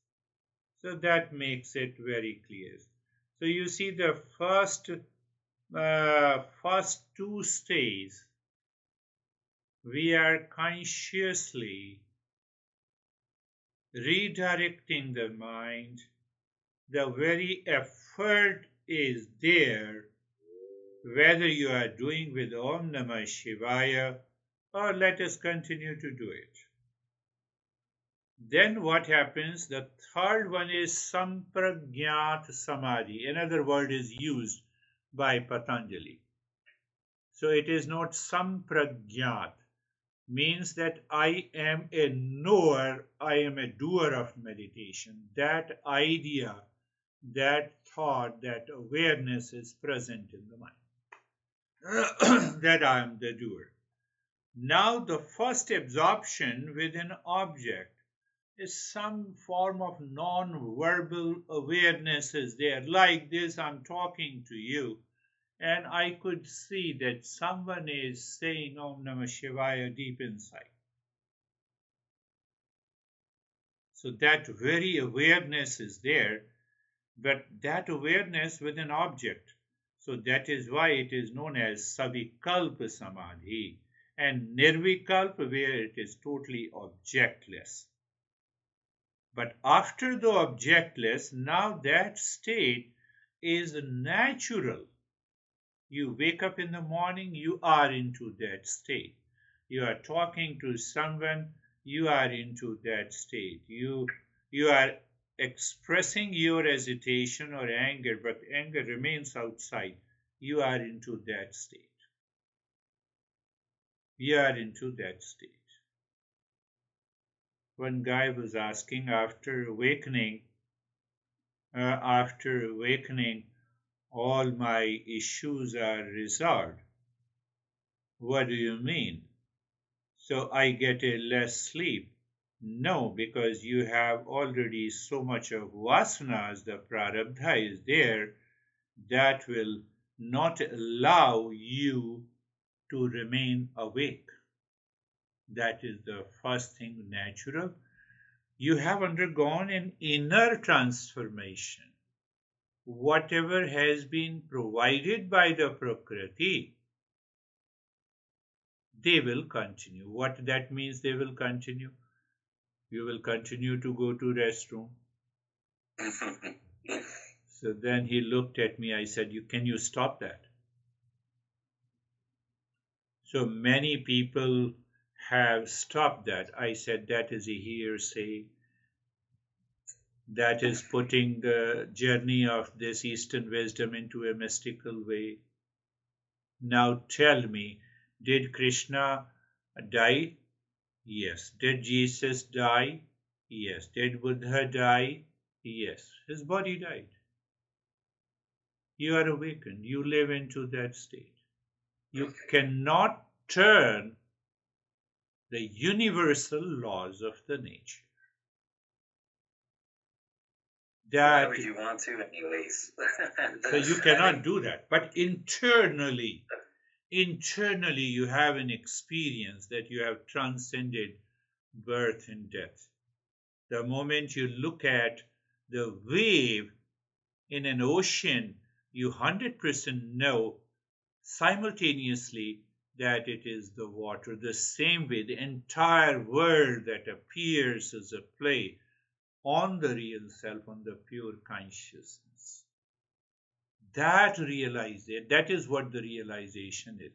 So, that makes it very clear. So, you see the first 2 stages, we are consciously redirecting the mind. The very effort is there, whether you are doing with Om Namah Shivaya or let us continue to do it. Then what happens? The third one is Sampragyat Samadhi. Another word is used by Patanjali. So it is not Sampragyat, means that I am a knower, I am a doer of meditation. That idea, that thought, that awareness is present in the mind. That I am the doer. Now the first absorption with an object is some form of non-verbal awareness is there. Like this, I'm talking to you, and I could see that someone is saying Om Namah Shivaya deep inside. So that very awareness is there, but that awareness with an object. So that is why it is known as Savikalpa Samadhi and Nirvikalpa, where it is totally objectless. But after the objectless, now that state is natural. You wake up in the morning, you are into that state. You are talking to someone, you are into that state. You are expressing your hesitation or anger, but anger remains outside. You are into that state. You are into that state. One guy was asking after awakening, all my issues are resolved. What do you mean? So I get a less sleep. No, because you have already so much of vasanas, the prarabdha is there, that will not allow you to remain awake. That is the first thing natural. You have undergone an inner transformation. Whatever has been provided by the Prakriti, they will continue. What that means, they will continue. You will continue to go to restroom. So then he looked at me. I said, can you stop that? So many people have stopped that. I said, that is a hearsay. That is putting the journey of this Eastern wisdom into a mystical way. Now tell me, did Krishna die? Yes. Did Jesus die? Yes. Did Buddha die? Yes. His body died. You are awakened. You live into that state. You cannot turn the universal laws of the nature. Why would you want to anyways? So you cannot do that. But internally you have an experience that you have transcended birth and death. The moment you look at the wave in an ocean, you 100% know simultaneously that it is the water. The same way, the entire world that appears as a play on the real self, on the pure consciousness. That is what the realization is.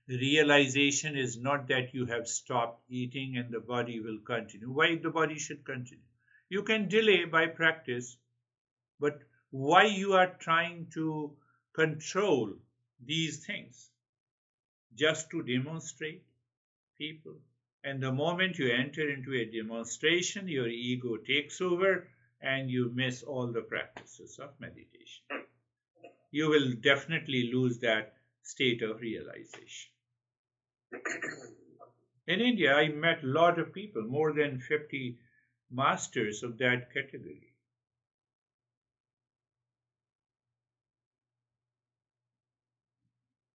The realization is not that you have stopped eating and the body will continue. Why the body should continue? You can delay by practice, but why you are trying to control these things? Just to demonstrate people. And the moment you enter into a demonstration, your ego takes over and you miss all the practices of meditation. You will definitely lose that state of realization. In India, I met a lot of people, more than 50 masters of that category.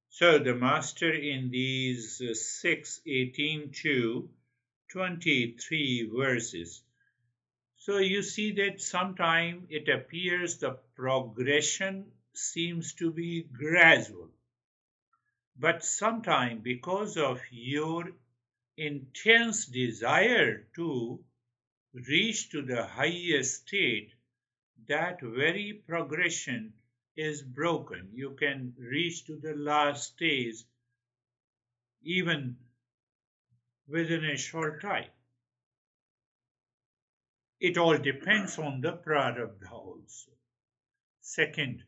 So the master in these 6:18 to 23 verses. So you see that sometimes it appears the progression seems to be gradual. But sometimes because of your intense desire to reach to the highest state, that very progression is broken. You can reach to the last stage even within a short time. It all depends on the prarabdha also. Second,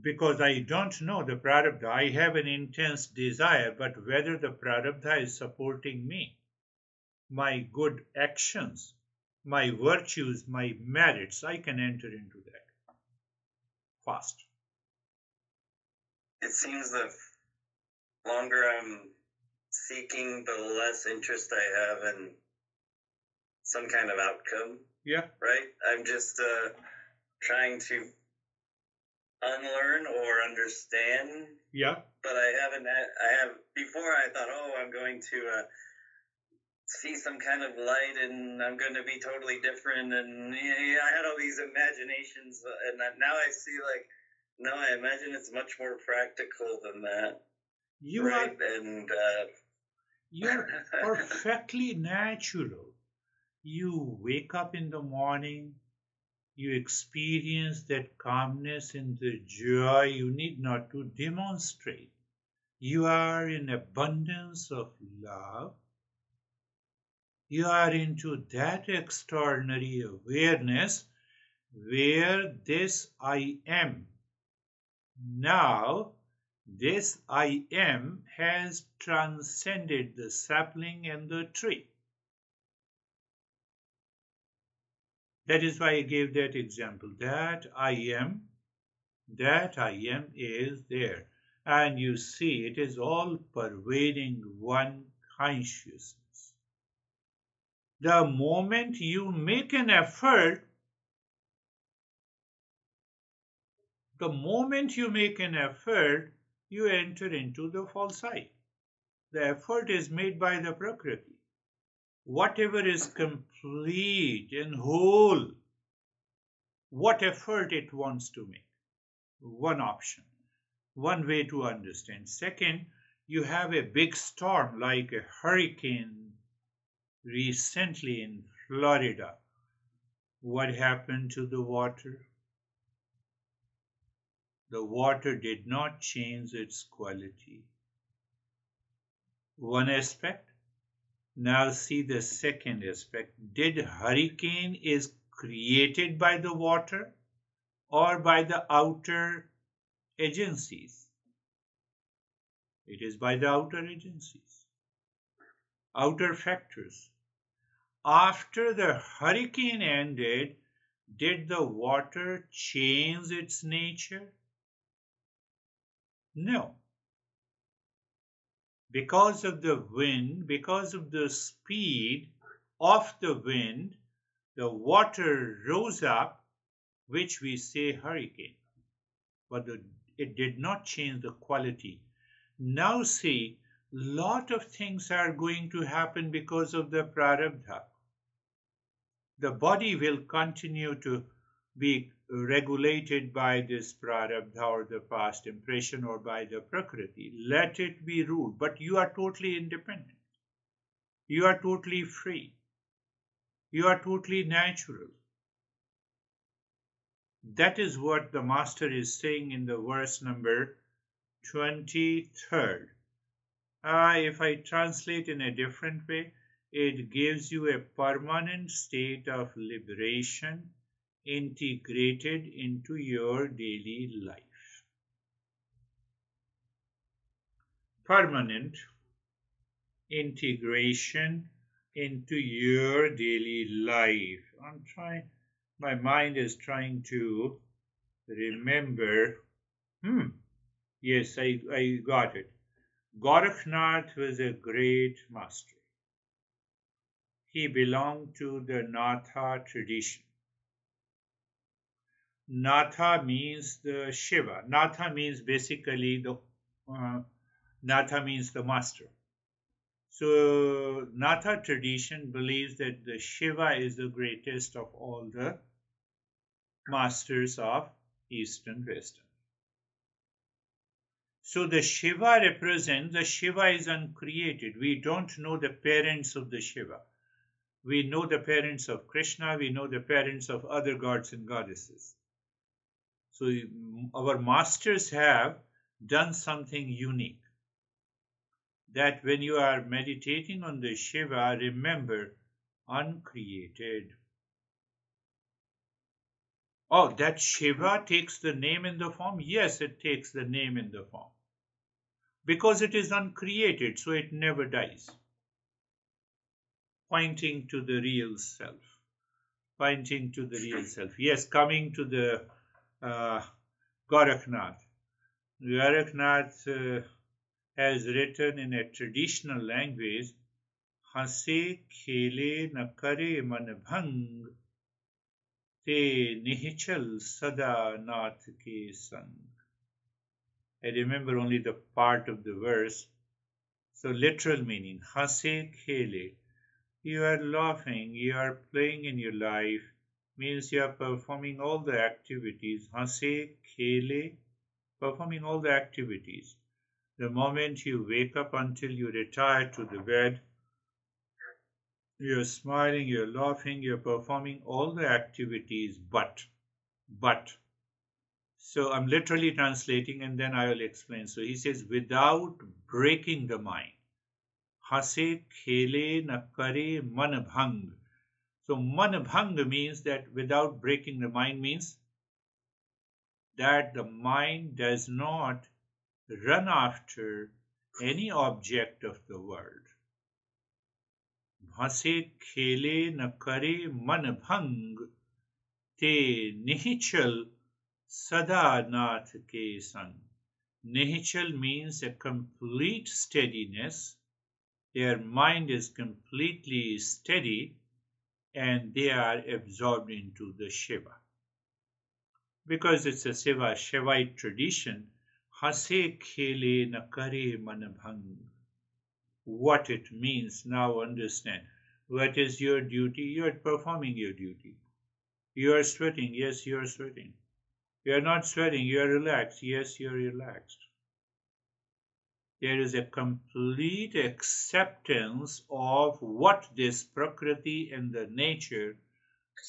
because I don't know the prarabdha, I have an intense desire, but whether the prarabdha is supporting me, my good actions, my virtues, my merits, I can enter into that fast. It seems the longer I'm seeking, the less interest I have in some kind of outcome. Yeah. Right? I'm just trying to unlearn or understand. Yeah. But before I thought, I'm going to see some kind of light and I'm going to be totally different. And I had all these imaginations. And now I see, no, I imagine it's much more practical than that. You're perfectly natural. You wake up in the morning, you experience that calmness and the joy you need not to demonstrate. You are in abundance of love. You are into that extraordinary awareness where this I am. Now, this I am has transcended the sapling and the tree. That is why I gave that example. That I am is there. And you see, it is all pervading one consciousness. The moment you make an effort, you enter into the false I. The effort is made by the Prakriti. Whatever is complete and whole, what effort it wants to make. One option, one way to understand. Second, you have a big storm like a hurricane recently in Florida. What happened to the water? The water did not change its quality. One aspect. Now see the second aspect. Did hurricane is created by the water or by the outer agencies? It is by the outer agencies, outer factors. After the hurricane ended, did the water change its nature? No. Because of the wind, because of the speed of the wind, the water rose up, which we say hurricane. But it did not change the quality. Now see, lot of things are going to happen because of the prarabdha. The body will continue to be regulated by this prarabdha or the past impression or by the prakriti. Let it be ruled, but you are totally independent. You are totally free. You are totally natural. That is what the master is saying in the verse number 23rd. If I translate in a different way, it gives you a permanent state of liberation integrated into your daily life. Permanent integration into your daily life. My mind is trying to remember. Yes, I got it. Gorakhnath was a great master. He belonged to the Natha tradition. Natha means the Shiva. Natha means basically Natha means the master. So Natha tradition believes that the Shiva is the greatest of all the masters of East and Western. So the Shiva is uncreated. We don't know the parents of the Shiva. We know the parents of Krishna, we know the parents of other gods and goddesses. So our masters have done something unique. That when you are meditating on the Shiva, remember, uncreated. Oh, that Shiva takes the name in the form? Yes, it takes the name in the form. Because it is uncreated, so it never dies. Pointing to the real self. Pointing to the real self. Yes, coming to the Gorakhnath. Gorakhnath has written in a traditional language, Hase khele na kare man bhang, te nihichal sada nath ke sang. I remember only the part of the verse. So literal meaning, Hase khele. You are laughing, you are playing in your life, means you are performing all the activities. Hase khele, performing all the activities. The moment you wake up until you retire to the bed, you're smiling, you're laughing, you're performing all the activities, but. So I'm literally translating and then I will explain. So he says, without breaking the mind. Hase khele na kare man bhang. So man bhang means that without breaking the mind means that the mind does not run after any object of the world. Hase khele na kare man bhang, te nihichal sada nath ke sang. Nihichal means a complete steadiness. Their mind is completely steady and they are absorbed into the Shiva. Because it's a Shivite tradition, Hase khele na kare man bhang. What it means, now understand. What is your duty? You are performing your duty. You are sweating. Yes, you are sweating. You are not sweating. You are relaxed. Yes, you are relaxed. There is a complete acceptance of what this Prakriti and the nature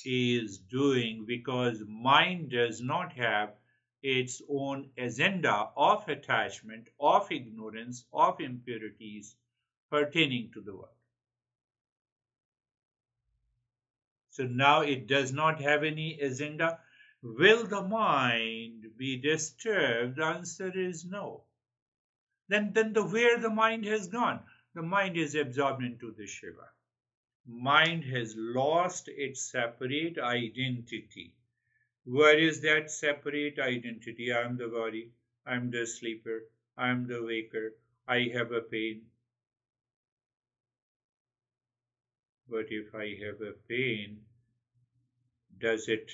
is doing, because mind does not have its own agenda of attachment, of ignorance, of impurities pertaining to the world. So now it does not have any agenda. Will the mind be disturbed? The answer is no. Then where the mind has gone? The mind is absorbed into the Shiva. mind has lost its separate identity. Where is that separate identity? I am the body, I am the sleeper, I am the waker, I have a pain. But if I have a pain, does it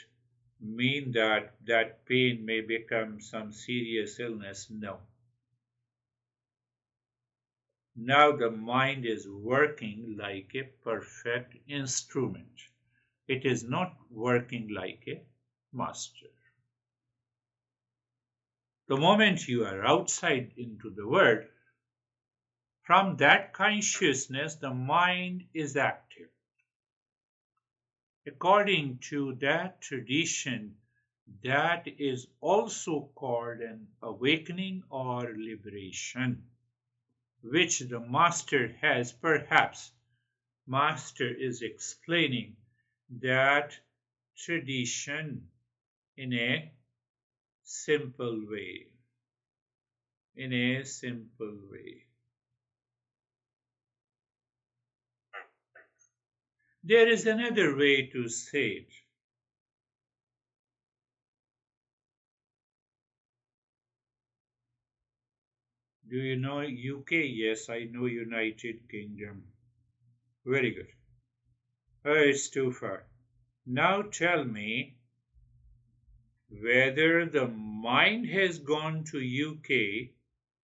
mean that that pain may become some serious illness? No. Now the mind is working like a perfect instrument. It is not working like a master. The moment you are outside into the world, from that consciousness, the mind is active. According to that tradition, that is also called an awakening or liberation, which the master has. Perhaps master is explaining that tradition in a simple way. In a simple way. There is another way to say it. Do you know UK? Yes, I know United Kingdom. Very good. Oh, it's too far. Now tell me whether the mind has gone to UK.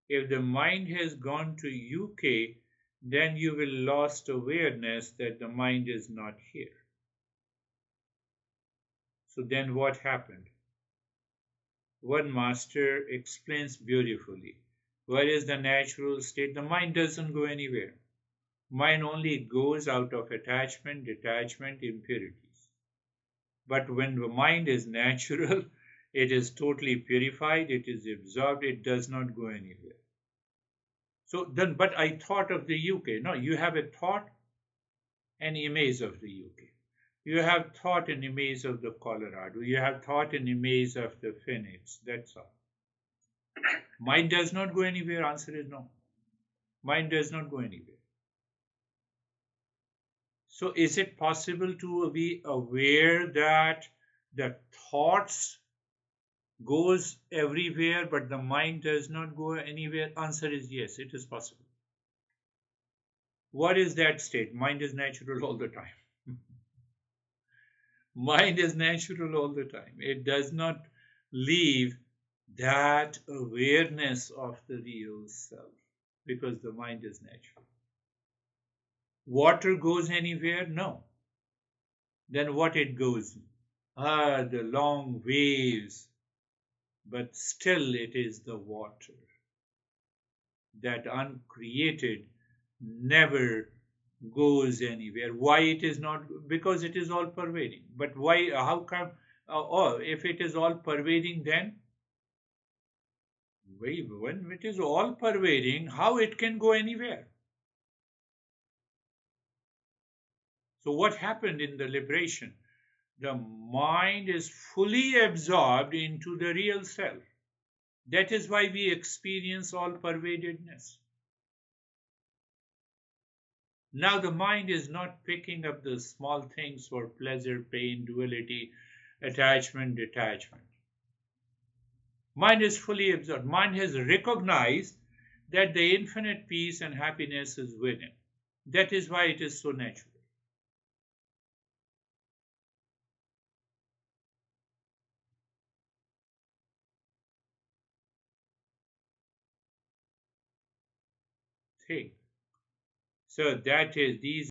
If the mind has gone to UK, then you will lost awareness that the mind is not here. So then what happened? One master explains beautifully. What is the natural state? The mind doesn't go anywhere. Mind only goes out of attachment, detachment, impurities. But when the mind is natural, it is totally purified, it is absorbed, it does not go anywhere. So then, but I thought of the UK. No, you have a thought, an image of the UK. You have thought an image of the Colorado. You have thought an image of the Phoenix. That's all. Mind does not go anywhere. Answer is no. Mind does not go anywhere. So is it possible to be aware that the thoughts goes everywhere but the mind does not go anywhere? Answer is yes, it is possible. What is that state? Mind is natural all the time. Mind is natural all the time. It does not leave that awareness of the real self because the mind is natural. Water goes anywhere? No. Then what it goes? The long waves, but still it is the water. That uncreated never goes anywhere. Why it is not? Because it is all pervading. But why? How come? If it is all pervading, then when it is all pervading, how it can go anywhere? So what happened in the liberation? The mind is fully absorbed into the real self. That is why we experience all pervadedness. Now the mind is not picking up the small things for pleasure, pain, duality, attachment, detachment. Mind is fully absorbed. Mind has recognized that the infinite peace and happiness is within. That is why it is so natural. Think. So that is these